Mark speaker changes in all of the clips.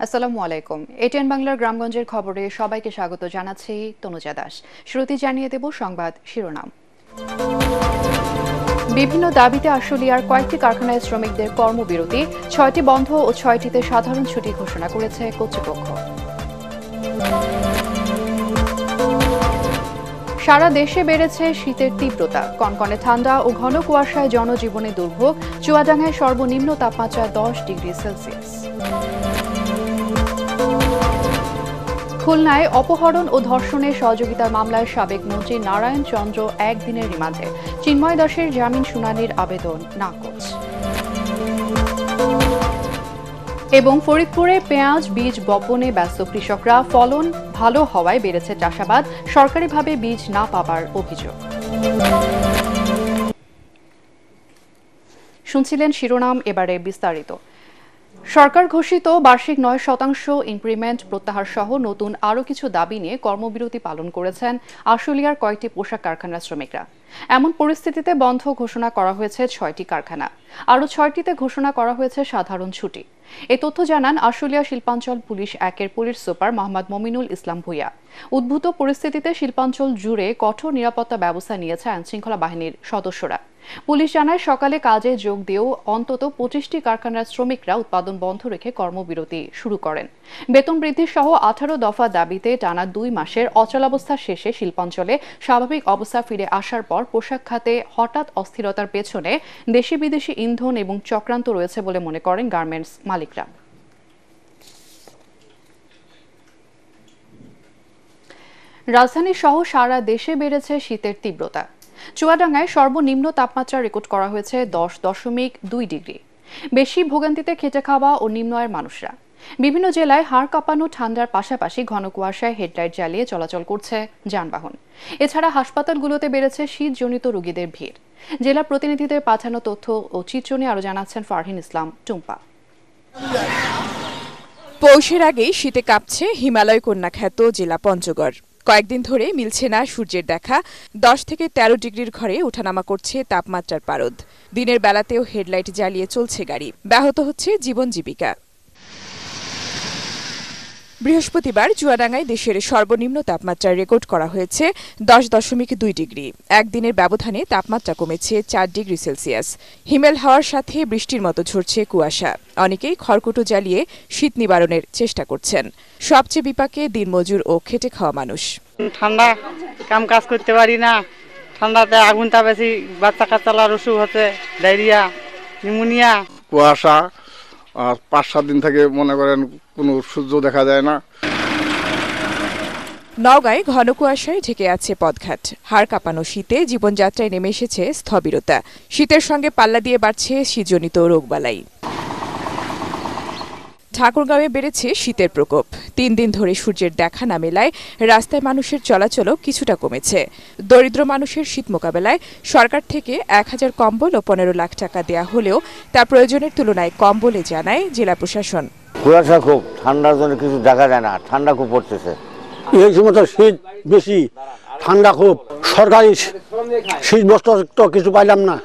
Speaker 1: আসসালামু আলাইকুম। এটিএন বাংলার গ্রামগঞ্জের খবরে সবাইকে স্বাগত জানাচ্ছি তনুজা দাস। শুরুতেই জানিয়ে দেব সংবাদ শিরোনাম। বিভিন্ন দাবিতে আশুলিয়ার কয়েকটি কারখানায় শ্রমিকদের কর্মবিরতি, ৬টি বন্ধ ও ৬টিতে সাধারণ ছুটি ঘোষণা করেছে কর্তৃপক্ষ। সারা দেশে বেড়েছে শীতের তীব্রতা, কনকনে ঠান্ডা ও ঘন কুয়াশায় জনজীবনে দুর্ভোগ। চুয়াডাঙ্গায় সর্বনিম্ন তাপমাত্রা 10 ডিগ্রি সেলসিয়াস। খুলনায় অপহরণ ও ধর্ষণের সহযোগিতার মামলায় সাবেক মন্ত্রী নারায়ণ চন্দ্র একদিনের রিমান্ডে, চিন্ময় দাসের জামিন শুনানির আবেদন নাকচ। এবং ফরিদপুরে পেঁয়াজ বীজ বপনে ব্যস্ত কৃষকরা, ফলন ভালো হওয়ায় বেড়েছে চাষাবাদ, সরকারিভাবে বীজ না পাবার অভিযোগ। শুনছিলেন শিরোনাম, এবারে বিস্তারিত। সরকার ঘোষিত বার্ষিক 9% ইনক্রিমেন্ট প্রত্যাহার সহ নতুন আরও কিছু দাবি নিয়ে কর্মবিরতি পালন করেছেন আশুলিয়ার কয়েকটি পোশাক কারখানার শ্রমিকরা। এমন পরিস্থিতিতে বন্ধ ঘোষণা করা হয়েছে 6টি কারখানা, আরও 6টিতে ঘোষণা করা হয়েছে সাধারণ ছুটি। এ তথ্য জানান আশুলিয়া শিল্পাঞ্চল পুলিশ 1-এর পুলিশ সুপার মোহাম্মদ মমিনুল ইসলাম ভূঁইয়া। উদ্ভূত পরিস্থিতিতে শিল্পাঞ্চল জুড়ে কঠোর নিরাপত্তা ব্যবস্থা নিয়েছে আইনশৃঙ্খলা বাহিনীর সদস্যরা। পুলিশ জানায় সকালে কাজে যোগ দিয়েও অন্তত 25টি কারখানার শ্রমিকরা উৎপাদন বন্ধ রেখে কর্মবিরতি শুরু করেন। বেতন বৃদ্ধি সহ 18 দফা দাবিতে টানা 2 মাসের অচলাবস্থা শেষে শিল্পাঞ্চলে স্বাভাবিক অবস্থা ফিরে আসার পর পোশাক খাতে হঠাৎ অস্থিরতার পেছনে দেশি বিদেশি ইন্ধন এবং চক্রান্ত রয়েছে বলে মনে করেন গার্মেন্টস মালিকরা। রাজধানী সহ সারা দেশে বেড়েছে শীতের তীব্রতা। চুয়াডাঙ্গায় সর্বনিম্ন তাপমাত্রা রেকর্ড করা হয়েছে 10.2 ডিগ্রি। বেশি ভোগান্তিতে খেটে খাওয়া ও নিম্ন আয়ের মানুষরা। বিভিন্ন জেলায় হাড় কাঁপানো ঠান্ডার পাশাপাশি ঘন কুয়াশায় হেডলাইট জ্বালিয়ে চলাচল করছে যানবাহন। এছাড়া হাসপাতালগুলোতে বেড়েছে শীতজনিত রোগীদের ভিড়। জেলা প্রতিনিধিদের পাঠানো তথ্য ও চিত্র নিয়ে আরও জানাচ্ছেন ফারহিন ইসলাম টুম্পা।
Speaker 2: পৌষের আগেই শীতে কাঁপছে হিমালয় কন্যা খ্যাত জেলা পঞ্চগড়। কয়েকদিন ধরে মিলছে না সূর্যের দেখা। 10 থেকে 13 ডিগ্রির ঘরে ওঠানামা করছে তাপমাত্রার পারদ। দিনের বেলাতেও হেডলাইট জ্বালিয়ে চলছে গাড়ি, ব্যাহত হচ্ছে জীবন জীবিকা। বৃহস্পতিবার চুয়াডাঙ্গায় দেশের সর্বনিম্ন তাপমাত্রা রেকর্ড করা হয়েছে 10.2 ডিগ্রি। একদিনের ব্যবধানে তাপমাত্রা কমেছে 4 ডিগ্রি সেলসিয়াস। হিমেল হাওয়ার সাথে বৃষ্টির মতো ঝরছে কুয়াশা। অনেকেই খড়কুটো জ্বালিয়ে শীত নিবারণের চেষ্টা করছেন। সবচেয়ে বিপাকে দিনমজুর ও খেটে খাওয়া মানুষ।
Speaker 3: ঠান্ডা কাম কাজ করতে পারি না, ঠান্ডাতে আগুন তাপেছি, বাচ্চা কাচ্চালার অসুখ হচ্ছে, ডায়রিয়া, নিউমোনিয়া।
Speaker 4: কুয়াশা আর 5-7 দিন থেকে মনে করেন কোনো সূর্য দেখা যায় না।
Speaker 2: নওগাঁয় ঘন কুয়াশায় ঢেকে আছে পথঘাট। হাড় কাঁপানো শীতে জীবনযাত্রায় নেমে এসেছে স্থবিরতা। শীতের সঙ্গে পাল্লা দিয়ে বাড়ছে শীতজনিত রোগবালাই। ঠাকুরগাঁওয়ে বেড়েছে শীতের প্রকোপ। 3 দিন ধরে সূর্যের দেখা না মেলায় রাস্তায় মানুষের চলাচলও কিছুটা কমেছে। দরিদ্র মানুষের শীত মোকাবেলায় সরকার থেকে 1000 কম্বল ও 15 লাখ টাকা দেয়া হলেও তা প্রয়োজনের তুলনায় কম বলে জানায় জেলা প্রশাসন।
Speaker 5: কুয়াশা খুব, ঠান্ডার জন্য কিছু দেখা যায় না, ঠান্ডা খুব পড়তেছে।
Speaker 6: এই সময় তো শীত বেশি, ঠান্ডা খুব। সরকারি শীত বস্ত্র তো কিছু পাইলাম না।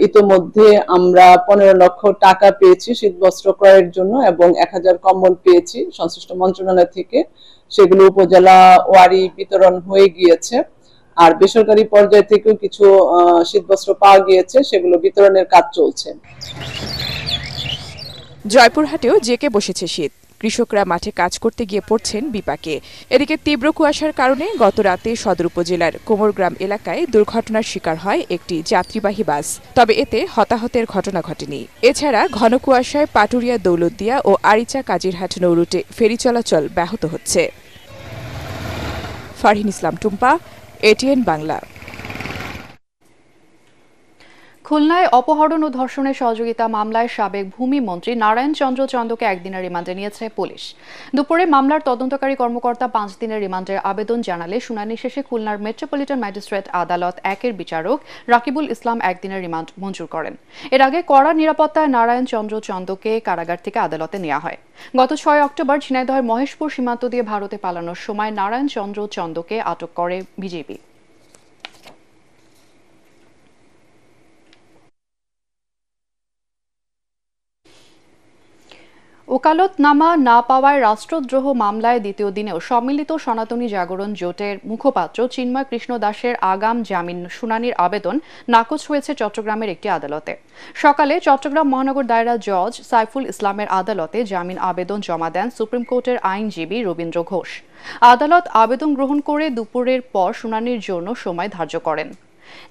Speaker 7: ইতোমধ্যে আমরা 15 লক্ষ টাকা পেয়েছি শীত বস্ত্র ক্রয়ের জন্য এবং 1000 কম্বল পেয়েছি সংশ্লিষ্ট মন্ত্রণালয় থেকে। সেগুলো উপজেলা ওয়ারি বিতরণ হয়ে গিয়েছে। আর বেসরকারি পর্যায় থেকেও কিছু শীত বস্ত্র পাওয়া গিয়েছে, সেগুলো বিতরণের কাজ চলছে।
Speaker 2: জয়পুরহাটেও জেকে বসেছে শীত। কৃষকরা মাঠে কাজ করতে গিয়ে পড়ছেন বিপাকে। এদিকে তীব্র কুয়াশার কারণে গত রাতে সদর উপজেলার কোমরগ্রাম এলাকায় দুর্ঘটনার শিকার হয় একটি যাত্রীবাহী বাস। তবে এতে হতাহতের ঘটনা ঘটেনি। এছাড়া ঘন কুয়াশায় পাটুরিয়া, দৌলতদিয়া ও আরিচা কাজিরহাট নৌরুটে ফেরি চলাচল ব্যাহত হচ্ছে। ফারহিন ইসলাম টুম্পা, এটিএন বাংলা।
Speaker 1: খুলনায় অপহরণ ও ধর্ষণের সহযোগিতা মামলায় সাবেক ভূমি মন্ত্রী নারায়ণ চন্দ্র চন্দকে একদিনের রিমান্ডে নিয়েছে পুলিশ। দুপুরে মামলার তদন্তকারী কর্মকর্তা 5 দিনের রিমান্ডের আবেদন জানালে শুনানি শেষে খুলনার মেট্রোপলিটন ম্যাজিস্ট্রেট আদালত 1-এর বিচারক রাকিবুল ইসলাম একদিনের রিমান্ড মঞ্জুর করেন। এর আগে কড়া নিরাপত্তায় নারায়ণ চন্দ্র চন্দকে কারাগার থেকে আদালতে নেওয়া হয়। গত 6 অক্টোবর ঝিনাইদহের মহেশপুর সীমান্ত দিয়ে ভারতে পালানোর সময় নারায়ণ চন্দ্র চন্দকে আটক করে বিজিবি। ওকালতনামা না পাওয়ায় রাষ্ট্রদ্রোহ মামলায় দ্বিতীয় দিনেও সম্মিলিত সনাতনী জাগরণ জোটের মুখপাত্র চিন্ময় কৃষ্ণ দাসের আগাম জামিন শুনানির আবেদন নাকচ হয়েছে চট্টগ্রামের একটি আদালতে। সকালে চট্টগ্রাম মহানগর দায়রা জজ সাইফুল ইসলামের আদালতে জামিন আবেদন জমা দেন সুপ্রিম কোর্টের আইনজীবী রবীন্দ্র ঘোষ। আদালত আবেদন গ্রহণ করে দুপুরের পর শুনানির জন্য সময় ধার্য করেন।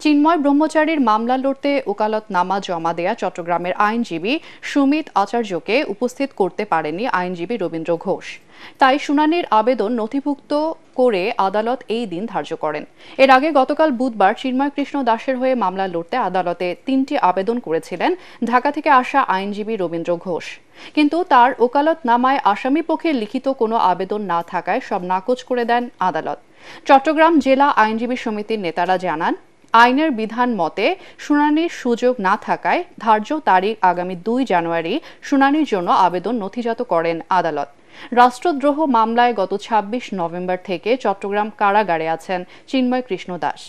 Speaker 1: চিন্ময় ব্রহ্মচারীর মামলা লড়তে ওকালতনামা জমা দেয়া চট্টগ্রামের আইনজীবী সুমিত আচার্যকে উপস্থিত করতে পারেননি আইনজীবী রবীন্দ্র ঘোষ। তাই শুনানির আবেদন নথিভুক্ত করে আদালত এই দিন ধার্য করেন। এর আগে গতকাল বুধবার চিন্ময় কৃষ্ণ দাসের হয়ে মামলা লড়তে আদালতে 3টি আবেদন করেছিলেন ঢাকা থেকে আসা আইনজীবী রবীন্দ্র ঘোষ, কিন্তু তার ওকালতনামায় আসামি পক্ষের লিখিত কোনো আবেদন না থাকায় সব নাকচ করে দেন আদালত। চট্টগ্রাম জেলা আইনজীবী সমিতির নেতারা জানান, আইনের বিধান মতে শুনানির সুযোগ না থাকায় ধার্য তারিখ আগামী 2 জানুয়ারি শুনানির জন্য আবেদন নথিজাত করেন আদালত। রাষ্ট্রদ্রোহ মামলায় গত 26 নভেম্বর থেকে চট্টগ্রাম কারাগারে আছেন চিন্ময় কৃষ্ণ দাস।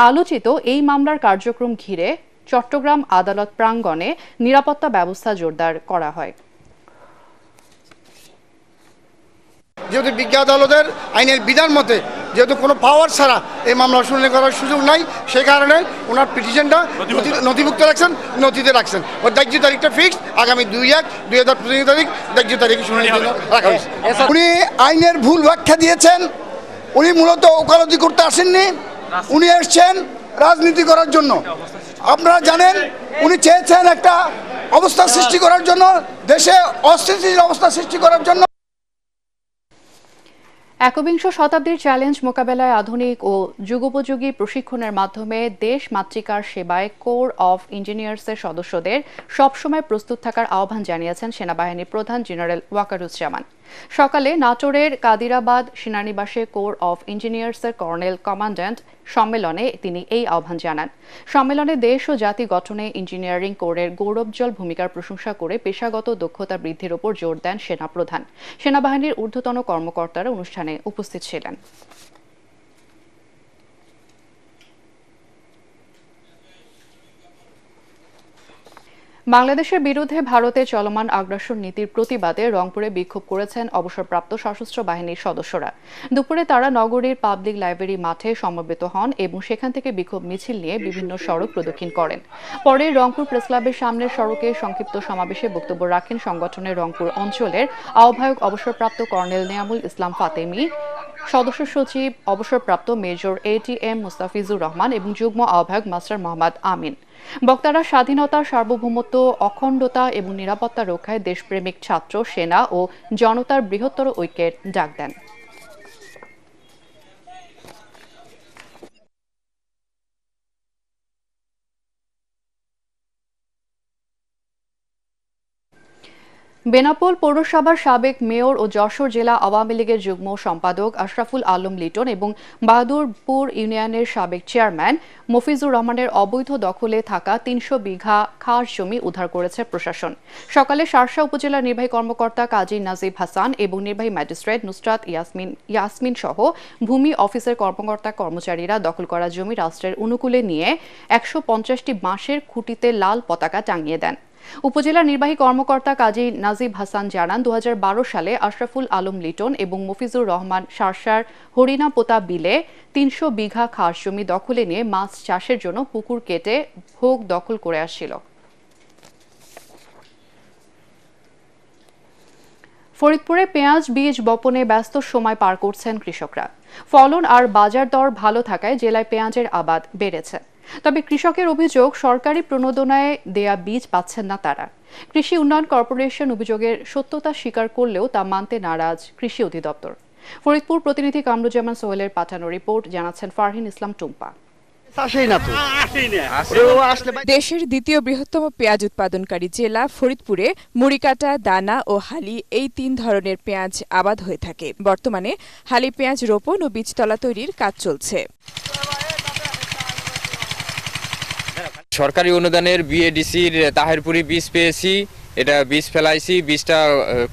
Speaker 1: আলোচিত এই মামলার কার্যক্রম ঘিরে চট্টগ্রাম আদালত প্রাঙ্গণে নিরাপত্তা ব্যবস্থা জোরদার করা হয়।
Speaker 8: যেহেতু বিজ্ঞ আদালতের আইনের বিধান মতে যেহেতু কোনো পাওয়ার ছাড়া এই মামলা শুনানি করার সুযোগ নাই, সেই কারণে ওনার পিটিশনটা নথিভুক্ত রাখছেন, নথিতে রাখছেন। ওর ধার্য তারিখটা ফিক্সড আগামী 2/1/2025 তারিখ ধার্য তারিখে শুনানির জন্য রাখা হয়েছে।
Speaker 9: উনি আইনের ভুল ব্যাখ্যা দিয়েছেন। উনি মূলত ওকালতি করতে আসেননি, উনি এসছেন রাজনীতি করার জন্য। আপনারা জানেন উনি চেয়েছেন একটা অবস্থা সৃষ্টি করার জন্য, দেশে অস্থিতিশীল অবস্থা সৃষ্টি করার জন্য।
Speaker 1: একবিংশ শতাব্দীর চ্যালেঞ্জ মোকাবেলায় আধুনিক ও যুগোপযোগী প্রশিক্ষণের মাধ্যমে দেশ মাতৃকার সেবায় কোর অফ ইঞ্জিনিয়ার্সের সদস্যদের সবসময় প্রস্তুত থাকার আহ্বান জানিয়েছেন সেনাবাহিনীর প্রধান জেনারেল ওয়াকারুজ্জামান। সকালে নাটোরের কাদিরাবাদ সেনানিবাসে কোর অফ ইঞ্জিনিয়ার্সের কর্নেল কমান্ড্যান্ট সম্মেলনে তিনি এই আহ্বান জানান। সম্মেলনে দেশ ও জাতি গঠনে ইঞ্জিনিয়ারিং কোরের গৌরবজ্জ্বল ভূমিকার প্রশংসা করে পেশাগত দক্ষতা বৃদ্ধির উপর জোর দেন সেনাপ্রধান। সেনাবাহিনীর ঊর্ধ্বতন কর্মকর্তারা অনুষ্ঠানে উপস্থিত ছিলেন। বাংলাদেশের বিরুদ্ধে ভারতের চলমান আগ্রাসন নীতির প্রতিবাদে রংপুরে বিক্ষোভ করেছেন অবসরপ্রাপ্ত সশস্ত্র বাহিনীর সদস্যরা। দুপুরে তারা নগরীর পাবলিক লাইব্রেরি মাঠে সমবেত হন এবং সেখান থেকে বিক্ষোভ মিছিল নিয়ে বিভিন্ন সড়ক প্রদক্ষিণ করেন। পরে রংপুর প্রেসক্লাবের সামনের সড়কে সংক্ষিপ্ত সমাবেশে বক্তব্য রাখেন সংগঠনের রংপুর অঞ্চলের আহ্বায়ক অবসরপ্রাপ্ত কর্নেল নেয়ামুল ইসলাম ফাতেমি, সদস্য সচিব অবসরপ্রাপ্ত মেজর ATM মুস্তাফিজুর রহমান এবং যুগ্ম আহ্বায়ক মাস্টার মোহাম্মদ আমিন। বক্তারা স্বাধীনতা, সার্বভৌমত্ব, অখণ্ডতা এবং নিরাপত্তা রক্ষায় দেশপ্রেমিক ছাত্র, সেনা ও জনতার বৃহত্তর ঐক্যের ডাক দেন। বেনাপোল পৌরসভার সাবেক মেয়র ও যশোর জেলা আওয়ামী লীগের যুগ্ম সম্পাদক আশরাফুল আলম লিটন এবং বাহাদুরপুর ইউনিয়নের সাবেক চেয়ারম্যান মফিজুর রহমানের অবৈধ দখলে থাকা 300 বিঘা খাস জমি উদ্ধার করেছে প্রশাসন। সকালে শার্শা উপজেলার নির্বাহী কর্মকর্তা কাজী নাজিব হাসান এবং নির্বাহী ম্যাজিস্ট্রেট নুসরাত ইয়াসমিন সহ ভূমি অফিসের কর্মকর্তা কর্মচারীরা দখল করা জমি রাষ্ট্রের অনুকূলে নিয়ে 150টি বাঁশের খুঁটিতে লাল পতাকা টাঙিয়ে দেন। উপজেলা নির্বাহী কর্মকর্তা কাজী নাজিব হাসান জানান, 2012 সালে আশরাফুল আলম লিটন এবং মফিজুর রহমান শার্শার হরিণাপোতা বিলে 300 বিঘা খাস জমি দখলে নিয়ে মাছ চাষের জন্য পুকুর কেটে ভোগ দখল করে আসছিল। ফরিদপুরে পেঁয়াজ বীজ বপনে ব্যস্ত সময় পার করছেন কৃষকরা। ফলন আর বাজার দর ভালো থাকায় জেলায় পেঁয়াজের আবাদ বেড়েছে। তবে কৃষকের অভিযোগ, সরকারি প্রণোদনায় দেয়া বীজ পাচ্ছেন না তারা। কৃষি উন্নয়ন কর্পোরেশন অভিযোগের সত্যতা স্বীকার করলেও তা মানতে নারাজ কৃষি অধিদপ্তর। ফরিদপুর প্রতিনিধি কামরুজ্জামান সোহেলের পাঠানো রিপোর্ট, জানাচ্ছেন ফারহিন ইসলাম টুম্পা।
Speaker 2: দেশের দ্বিতীয় বৃহত্তম পেঁয়াজ উৎপাদনকারী জেলা ফরিদপুরে মুড়িকাটা, দানা ও হালি এই 3 ধরনের পেঁয়াজ আবাদ হয়ে থাকে। বর্তমানে হালি পেঁয়াজ রোপণ ও বীজতলা তৈরির কাজ চলছে।
Speaker 10: সরকারি অনুদানের বিএডিসির তাহেরপুরি বীজ পেয়েছি, এটা বীজ ফেলাইছি, বীজটা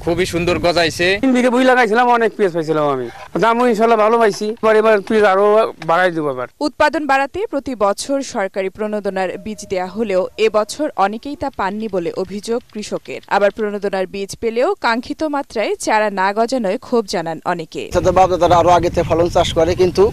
Speaker 10: খুবই সুন্দর গজাইছে।
Speaker 11: 3 বিঘা বই লাগাইছিলাম, অনেক পেঁয়াজ পাইছিলাম আমি, দামও ইনশাআল্লাহ ভালো পাইছি। এবার পেঁয়াজ আরো বাড়াই দেব। এবার
Speaker 2: উৎপাদন বাড়াতে প্রতি বছর সরকারি প্রণোদনার বীজ দেয়া হলেও এবছর অনেকেই তা পাননি বলে অভিযোগ কৃষকের। আবার প্রণোদনার বীজ পেলেও কাঙ্ক্ষিত মাত্রায় চারা না গজানোয় ক্ষোভ জানান অনেকে।
Speaker 12: তারা আরো আগে থেকে ফলন চাষ করে, কিন্তু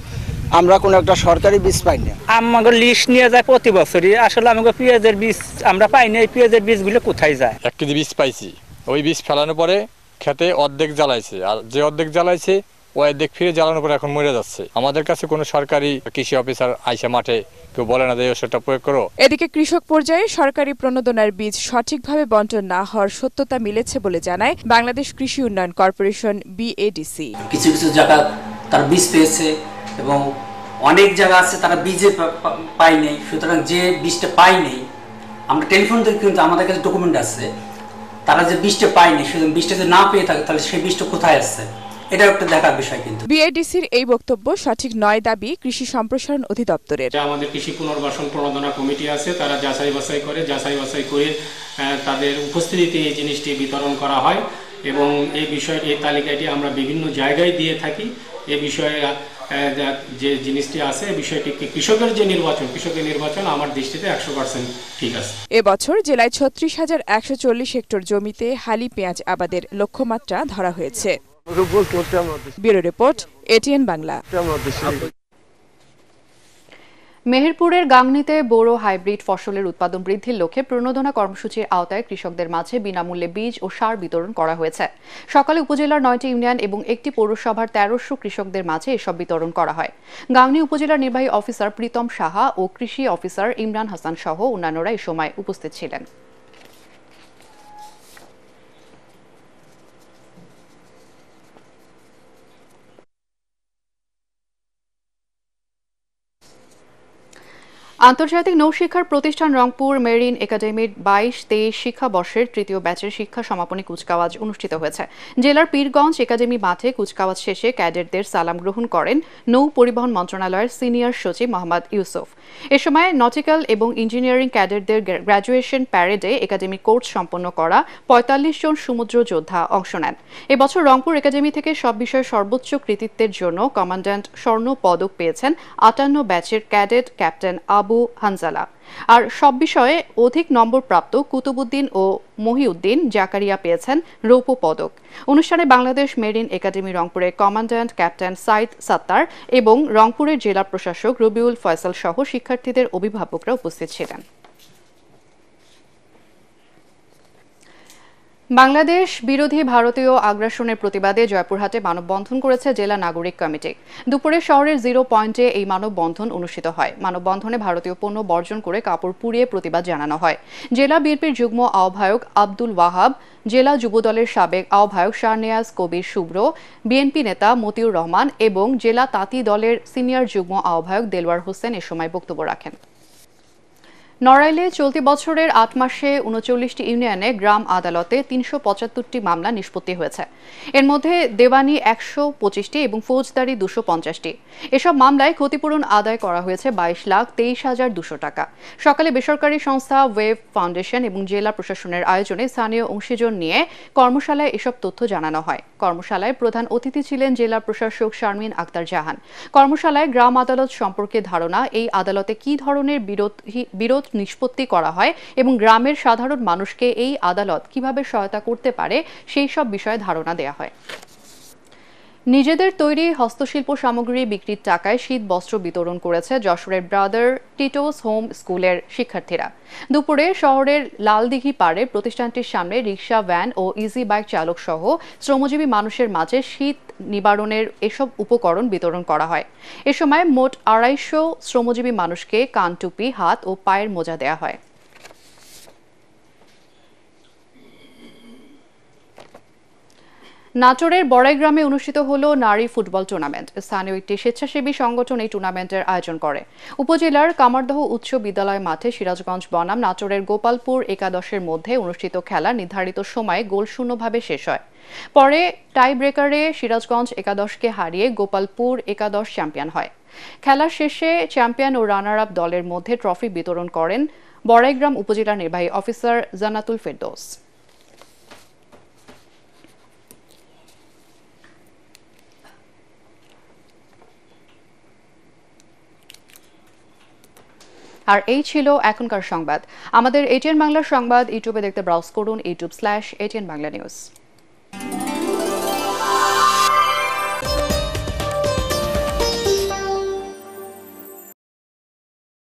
Speaker 12: আমরা কোনো একটা সরকারি বীজ পাই না।
Speaker 13: আমাকে লিস্ট নিয়ে যায় প্রতি বছরই, আসলে আমাকে পেঁয়াজের বীজ আমরা পাই না। এই পেঁয়াজের বীজগুলো কোথায় যায়?
Speaker 10: 1 কেজি বীজ পাইছি, ওই বীজ ফেলানোর পরে খেতে অর্ধেক জ্বালাইছে, আর যে অর্ধেক জ্বালাইছে ওই অর্ধেক ফিরে জ্বালানোর পরে এখন মরে যাচ্ছে। আমাদের কাছে কোনো সরকারি কৃষি অফিসার আইসা মাঠে কেউ বলে না যে এই ওষুধটা প্রয়োগ করো।
Speaker 2: এদিকে কৃষক পর্যায়ে সরকারি প্রণোদনার বীজ সঠিকভাবে বন্টন না হওয়ার সত্যতা মিলেছে বলে জানায় বাংলাদেশ কৃষি উন্নয়ন কর্পোরেশন BADC।
Speaker 14: কিছু কিছু জায়গা তার বীজ পেয়েছে এবং অনেক জায়গা আছে তারা বীজে পাই নেই। সুতরাং যে বীজটা পাই নেই, আমরা টেলিফোন থেকে কিন্তু আমাদের কাছে ডকুমেন্ট আছে, তারা যে বীজটা পায়নি, সুতরাং বীজটা যদি না পেয়ে থাকে তাহলে সেই বীজটা কোথায় আছে, এটা একটা দেখার বিষয়। কিন্তু
Speaker 2: BADCর এই বক্তব্য সঠিক নয় দাবি কৃষি সম্প্রসারণ অধিদপ্তরের।
Speaker 15: আমাদের কৃষি পুনর্বাসন প্রণোদনা কমিটি আছে, তারা যাচাই বাছাই করে তাদের উপস্থিতিতে এই জিনিসটি বিতরণ করা হয় এবং এই বিষয়ে এই তালিকাটি আমরা বিভিন্ন জায়গায় দিয়ে থাকি। এ বিষয়ে যে জিনিসটি আছে, বিষয়টিকে কৃষকের নির্বাচন আমার দৃষ্টিতে 100% ঠিক আছে।
Speaker 2: এবছর জেলায় 36,140 হেক্টর জমিতে হালি পেঁয়াজ আবাদের লক্ষ্যমাত্রা ধরা হয়েছে। Bureau report, ATN Bangla.
Speaker 1: মেহেরপুরের গাংনীতে বোরো হাইব্রিড ফসলের উৎপাদন বৃদ্ধির লক্ষ্যে প্রণোদনা কর্মসূচির আওতায় কৃষকদের মাঝে বিনামূল্যে বীজ ও সার বিতরণ করা হয়েছে। সকালে উপজেলার 9টি ইউনিয়ন এবং একটি পৌরসভার 1300 কৃষকদের মাঝে এসব বিতরণ করা হয়। গাংনী উপজেলার নির্বাহী অফিসার প্রীতম সাহা ও কৃষি অফিসার ইমরান হাসান সহ অন্যান্যরা এই সময় উপস্থিত ছিলেন। আন্তর্জাতিক নৌশিক্ষার প্রতিষ্ঠান রংপুর মেরিন একাডেমির 22-23 শিক্ষাবর্ষের তৃতীয় ব্যাচের শিক্ষা সমাপনী কুচকাওয়াজ অনুষ্ঠিত হয়েছে। জেলার পীরগঞ্জ একাডেমি মাঠে কুচকাওয়াজ শেষে ক্যাডেটদের সালাম গ্রহণ করেন নৌ পরিবহন মন্ত্রণালয়ের সিনিয়র সচিব মোহাম্মদ ইউসুফ। এ সময় নটিক্যাল এবং ইঞ্জিনিয়ারিং ক্যাডেটদের গ্র্যাজুয়েশন প্যারেডে একাডেমি কোর্স সম্পন্ন করা 45 জন সমুদ্র যোদ্ধা অংশ নেন। এবছর রংপুর একাডেমি থেকে সব বিষয়ে সর্বোচ্চ কৃতিত্বের জন্য কমান্ড্যান্ট স্বর্ণ পদক পেয়েছেন 58 ব্যাচের ক্যাডেট ক্যাপ্টেন আবু হানজালা। আর সব বিষয়ে অধিক নম্বর প্রাপ্ত কুতুবুদ্দিন ও মহিউদ্দিন জাকারিয়া পেয়েছেন রৌপ্য পদক। অনুষ্ঠানে বাংলাদেশ মেরিন একাডেমি রংপুরের কমান্ড্যান্ট ক্যাপ্টেন সাইদ সাত্তার এবং রংপুরের জেলা প্রশাসক রবিউল ফয়সাল সহ শিক্ষার্থীদের অভিভাবকরা উপস্থিত ছিলেন। বাংলাদেশ বিরোধী ভারতীয় আগ্রাসনের প্রতিবাদে জয়পুরহাটে মানববন্ধন করেছে জেলা নাগরিক কমিটি। দুপুরে শহরের 0 পয়েন্টে এই মানববন্ধন অনুষ্ঠিত হয়। মানববন্ধনে ভারতীয় পণ্য বর্জন করে কাপড় পুড়িয়ে প্রতিবাদ জানানো হয়। জেলা বিএনপির যুগ্ম আহ্বায়ক আব্দুল ওয়াহাব, জেলা যুবদলের সাবেক আহ্বায়ক শারনেয়াজ কবির শুভ্র, বিএনপি নেতা মতিউর রহমান এবং জেলা তাঁতি দলের সিনিয়র যুগ্ম আহ্বায়ক দেলওয়ার হোসেন এ সময় বক্তব্য রাখেন। নড়াইলে চলতি বছরের 8 মাসে 39টি ইউনিয়নে গ্রাম আদালতে 375টি মামলা নিষ্পত্তি হয়েছে। এর মধ্যে দেওয়ানি 125টি এবং ফৌজদারি 250টি। এসব মামলায় ক্ষতিপূরণ আদায় করা হয়েছে 22,23,200 টাকা। সকালে বেসরকারি সংস্থা ওয়েভ ফাউন্ডেশন এবং জেলা প্রশাসনের আয়োজনে স্থানীয় অংশীজন নিয়ে কর্মশালায় এসব তথ্য জানানো হয়। কর্মশালায় প্রধান অতিথি ছিলেন জেলা প্রশাসক শারমিন আক্তার জাহান। কর্মশালায় গ্রাম আদালত সম্পর্কে ধারণা, এই আদালতে কী ধরনের বিরোধ নিষ্পত্তি করা হয় এবং গ্রামের সাধারণ মানুষকে এই আদালত কিভাবে সহায়তা করতে পারে সেই সব বিষয়ে ধারণা দেওয়া হয়। নিজেদের তৈরি হস্তশিল্প সামগ্রী বিক্রির টাকায় শীত বস্ত্র বিতরণ করেছে যশোরের ব্রাদার টিটোস হোম স্কুলের শিক্ষার্থীরা। দুপুরে শহরের লালদিঘি পাড়ে প্রতিষ্ঠানটির সামনে রিক্সা, ভ্যান ও ইজি বাইক চালক সহ শ্রমজীবী মানুষের মাঝে শীত নিবারণের এসব উপকরণ বিতরণ করা হয়। এ সময় মোট 250 শ্রমজীবী মানুষকে কানটুপি, হাত ও পায়ের মোজা দেওয়া হয়। নাটোরের বড়াইগ্রামে অনুষ্ঠিত হলো নারী ফুটবল টুর্নামেন্ট। স্থানীয় একটি স্বেচ্ছাসেবী সংগঠন এই টুর্নামেন্টের আয়োজন করে। উপজেলার কামারদহ উচ্চ বিদ্যালয় মাঠে সিরাজগঞ্জ বনাম নাটোরের গোপালপুর একাদশের মধ্যে অনুষ্ঠিত খেলা নির্ধারিত সময়ে গোলশূন্যভাবে শেষ হয়। পরে টাই ব্রেকারে সিরাজগঞ্জ একাদশকে হারিয়ে গোপালপুর একাদশ চ্যাম্পিয়ন হয়। খেলার শেষে চ্যাম্পিয়ন ও রানার আপ দলের মধ্যে ট্রফি বিতরণ করেন বড়াইগ্রাম উপজেলা নির্বাহী অফিসার জান্নাতুল ফেরদৌস। আর এই ছিল এখনকার সংবাদ। আমাদের ATN বাংলার সংবাদ ইউটিউবে দেখতে ব্রাউজ করুন youtube/ATN Bangla News।